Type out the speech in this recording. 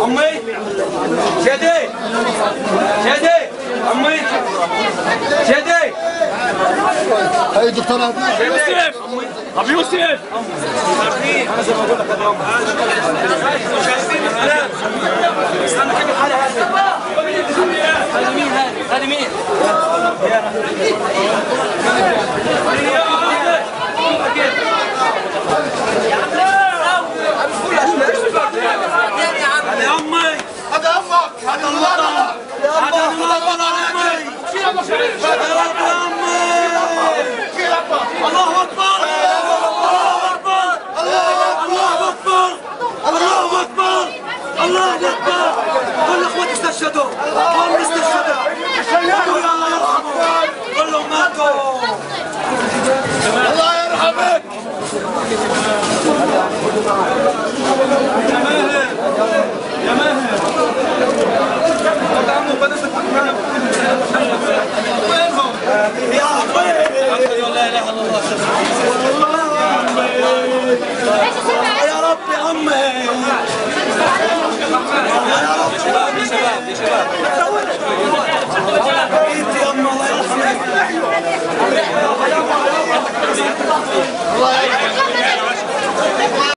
امي شادي شادي امي شادي هاي دكتور يوسف ابو يوسف انا زي ما اقول لك اليوم استنى كيف الحاله هذه مين هذه مين هذا امي هذا امك هذا الوطن هذا الوطن امي الله اكبر الله اكبر الله اكبر الله اكبر الله اكبر كل اخوتي استشهدوا كلهم استشهدوا الله يرحمهم كلهم ماتوا الله يرحمك يا ماهر عمو بدأت وينهم يا عمي لا اله الا الله